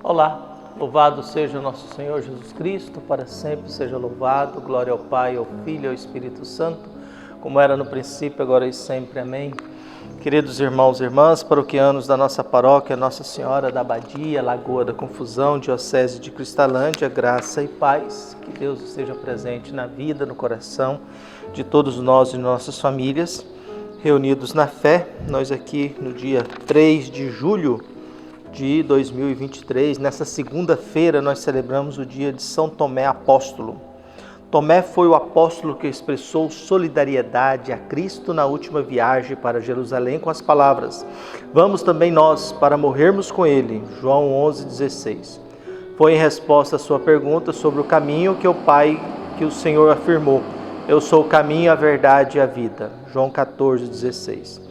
Olá, louvado seja nosso Senhor Jesus Cristo, para sempre seja louvado. Glória ao Pai, ao Filho e ao Espírito Santo, como era no princípio, agora e sempre. Amém. Queridos irmãos e irmãs, paroquianos da nossa paróquia, Nossa Senhora da Abadia, Lagoa da Confusão, Diocese de Cristalândia, graça e paz. Que Deus esteja presente na vida, no coração de todos nós e nossas famílias, reunidos na fé. Nós aqui no dia 3 de julho de 2023, nessa segunda-feira, nós celebramos o dia de São Tomé Apóstolo. Tomé foi o apóstolo que expressou solidariedade a Cristo na última viagem para Jerusalém com as palavras: "Vamos também nós para morrermos com ele", João 11,16. Foi em resposta à sua pergunta sobre o caminho que o Senhor afirmou: "Eu sou o caminho, a verdade e a vida", João 14,16.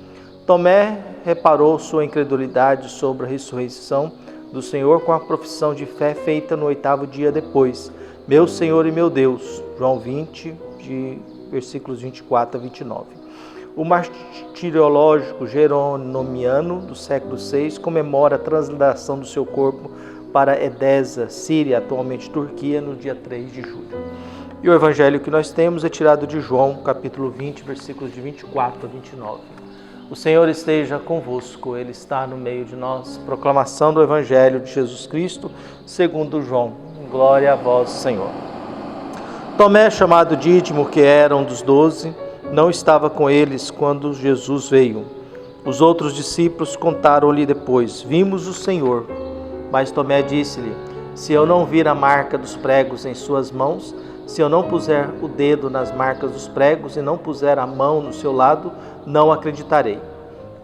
Tomé reparou sua incredulidade sobre a ressurreição do Senhor com a profissão de fé feita no 8º dia depois: "Meu Senhor e meu Deus", João 20, de versículos 24 a 29. O martiriológico jeronomiano do século VI comemora a transladação do seu corpo para Edesa, Síria, atualmente Turquia, no dia 3 de julho. E o evangelho que nós temos é tirado de João, capítulo 20, versículos de 24 a 29. O Senhor esteja convosco, Ele está no meio de nós. Proclamação do Evangelho de Jesus Cristo, segundo João. Glória a vós, Senhor. Tomé, chamado Dídimo, que era um dos 12, não estava com eles quando Jesus veio. Os outros discípulos contaram-lhe depois: "Vimos o Senhor." Mas Tomé disse-lhe: "Se eu não vir a marca dos pregos em suas mãos, se eu não puser o dedo nas marcas dos pregos e não puser a mão no seu lado, não acreditarei."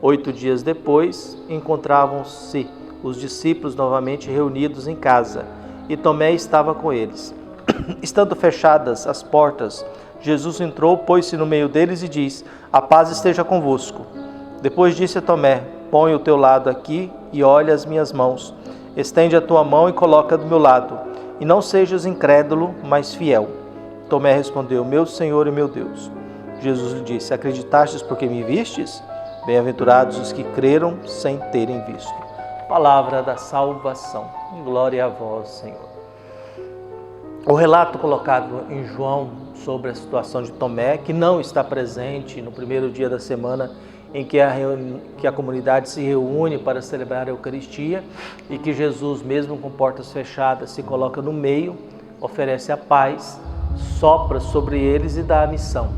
8 dias depois, encontravam-se os discípulos novamente reunidos em casa, e Tomé estava com eles. Estando fechadas as portas, Jesus entrou, pôs-se no meio deles e disse: "A paz esteja convosco." Depois disse a Tomé: "Põe o teu lado aqui e olha as minhas mãos. Estende a tua mão e coloca do meu lado. E não sejas incrédulo, mas fiel." Tomé respondeu: "Meu Senhor e meu Deus." Jesus lhe disse: "Acreditastes porque me vistes? Bem-aventurados os que creram sem terem visto." Palavra da salvação. Glória a vós, Senhor. O relato colocado em João sobre a situação de Tomé, que não está presente no primeiro dia da semana em que a comunidade se reúne para celebrar a Eucaristia, e que Jesus, mesmo com portas fechadas, se coloca no meio, oferece a paz, sopra sobre eles e dá a missão.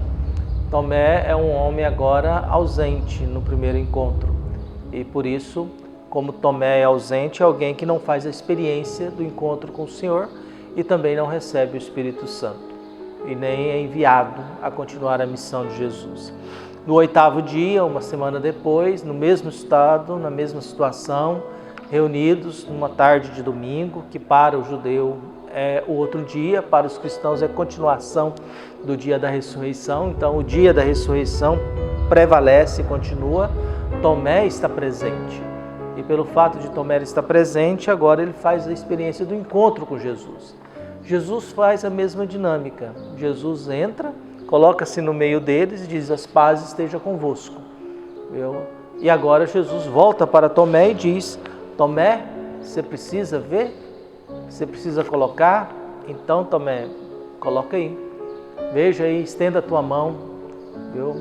Tomé é um homem agora ausente no primeiro encontro, e por isso, como Tomé é ausente, é alguém que não faz a experiência do encontro com o Senhor e também não recebe o Espírito Santo, e nem é enviado a continuar a missão de Jesus. No 8º dia, uma semana depois, no mesmo estado, na mesma situação, reunidos numa tarde de domingo, que para o judeu é o outro dia, para os cristãos é continuação do dia da ressurreição. Então, o dia da ressurreição prevalece e continua. Tomé está presente. E pelo fato de Tomé estar presente, agora ele faz a experiência do encontro com Jesus. Jesus faz a mesma dinâmica. Jesus entra, coloca-se no meio deles e diz: "As paz esteja convosco." E agora Jesus volta para Tomé e diz: "Tomé, você precisa ver? Você precisa colocar? Então, Tomé, coloca aí. Veja aí, estenda a tua mão.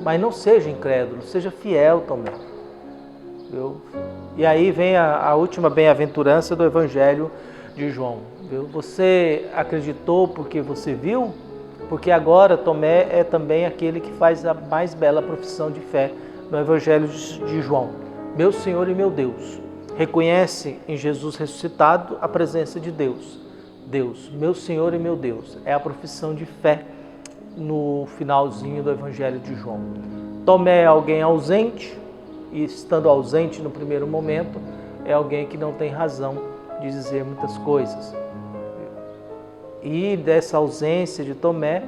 Mas não seja incrédulo, seja fiel, Tomé." E aí vem a última bem-aventurança do Evangelho de João. Você acreditou porque você viu? Porque agora Tomé é também aquele que faz a mais bela profissão de fé no Evangelho de João: "Meu Senhor e meu Deus." Reconhece em Jesus ressuscitado a presença de Deus. Deus, meu Senhor e meu Deus, é a profissão de fé no finalzinho do Evangelho de João. Tomé é alguém ausente, e estando ausente no primeiro momento, é alguém que não tem razão de dizer muitas coisas. E dessa ausência de Tomé,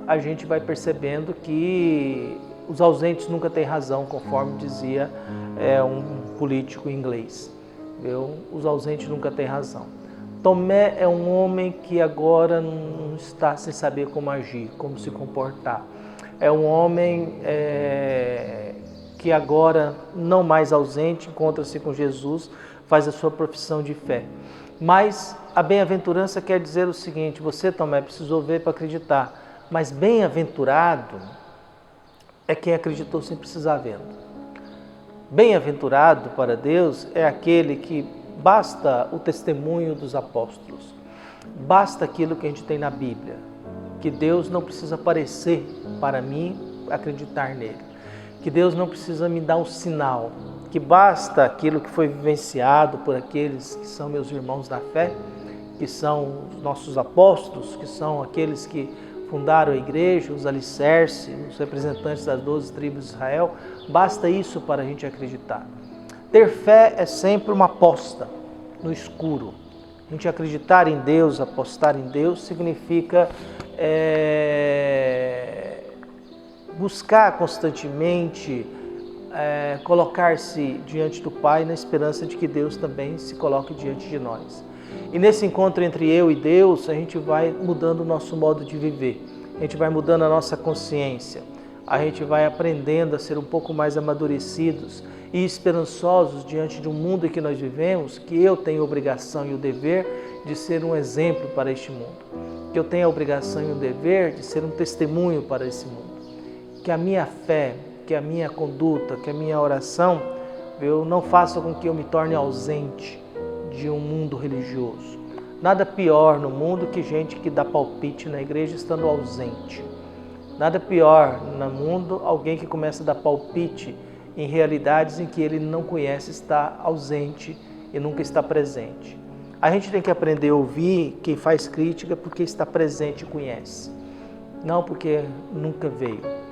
a gente vai percebendo que os ausentes nunca têm razão, conforme dizia um político inglês. Os ausentes nunca têm razão. Tomé é um homem que agora não está sem saber como agir, como se comportar. É um homem que agora, não mais ausente, encontra-se com Jesus, faz a sua profissão de fé. Mas a bem-aventurança quer dizer o seguinte: você, Tomé, precisou ver para acreditar, mas bem-aventurado é quem acreditou sem precisar vendo. Bem-aventurado para Deus é aquele que basta o testemunho dos apóstolos, basta aquilo que a gente tem na Bíblia, que Deus não precisa aparecer para mim acreditar nele, que Deus não precisa me dar um sinal, que basta aquilo que foi vivenciado por aqueles que são meus irmãos da fé, que são os nossos apóstolos, que são aqueles que fundaram a igreja, os alicerces, os representantes das 12 tribos de Israel. Basta isso para a gente acreditar. Ter fé é sempre uma aposta no escuro. A gente acreditar em Deus, apostar em Deus, significa buscar constantemente colocar-se diante do Pai na esperança de que Deus também se coloque diante de nós. E nesse encontro entre eu e Deus, a gente vai mudando o nosso modo de viver, a gente vai mudando a nossa consciência, a gente vai aprendendo a ser um pouco mais amadurecidos e esperançosos diante de um mundo em que nós vivemos, que eu tenho a obrigação e o dever de ser um exemplo para este mundo, que eu tenho a obrigação e o dever de ser um testemunho para esse mundo, que a minha fé, que a minha conduta, que a minha oração, eu não faça com que eu me torne ausente de um mundo religioso. Nada pior no mundo que gente que dá palpite na igreja estando ausente. Nada pior no mundo alguém que começa a dar palpite em realidades em que ele não conhece, está ausente e nunca está presente. A gente tem que aprender a ouvir quem faz crítica porque está presente e conhece, não porque nunca veio.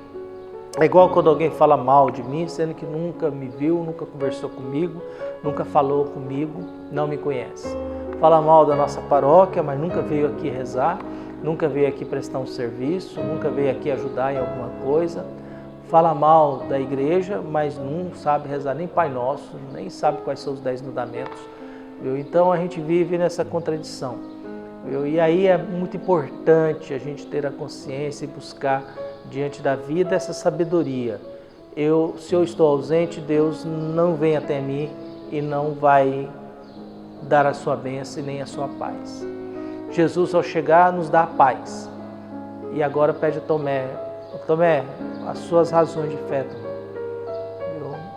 É igual quando alguém fala mal de mim, sendo que nunca me viu, nunca conversou comigo, nunca falou comigo, não me conhece. Fala mal da nossa paróquia, mas nunca veio aqui rezar, nunca veio aqui prestar um serviço, nunca veio aqui ajudar em alguma coisa. Fala mal da igreja, mas não sabe rezar nem Pai Nosso, nem sabe quais são os 10 mandamentos. Viu? Então a gente vive nessa contradição. Viu? E aí é muito importante a gente ter a consciência e buscar diante da vida essa sabedoria. Se eu estou ausente, Deus não vem até mim e não vai dar a sua bênção e nem a sua paz. Jesus, ao chegar, nos dá a paz. E agora pede a Tomé, as suas razões de fé, Tomé.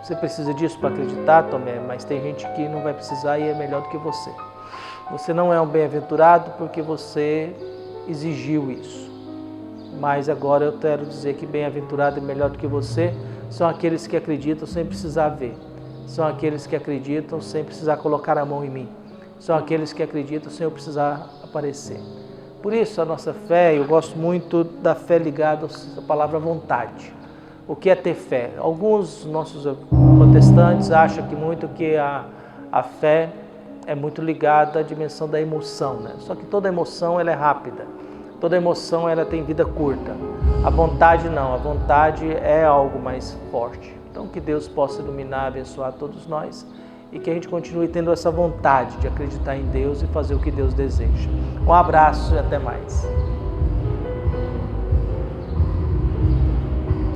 Você precisa disso para acreditar, Tomé, mas tem gente que não vai precisar e é melhor do que você. Você não é um bem-aventurado porque você exigiu isso. Mas agora eu quero dizer que bem-aventurado e melhor do que você são aqueles que acreditam sem precisar ver. São aqueles que acreditam sem precisar colocar a mão em mim. São aqueles que acreditam sem eu precisar aparecer. Por isso a nossa fé, eu gosto muito da fé ligada à palavra vontade. O que é ter fé? Alguns nossos protestantes acham que a fé é muito ligada à dimensão da emoção, né? Só que toda emoção ela é rápida. Toda emoção ela tem vida curta. A vontade não, a vontade é algo mais forte. Então que Deus possa iluminar, abençoar todos nós e que a gente continue tendo essa vontade de acreditar em Deus e fazer o que Deus deseja. Um abraço e até mais.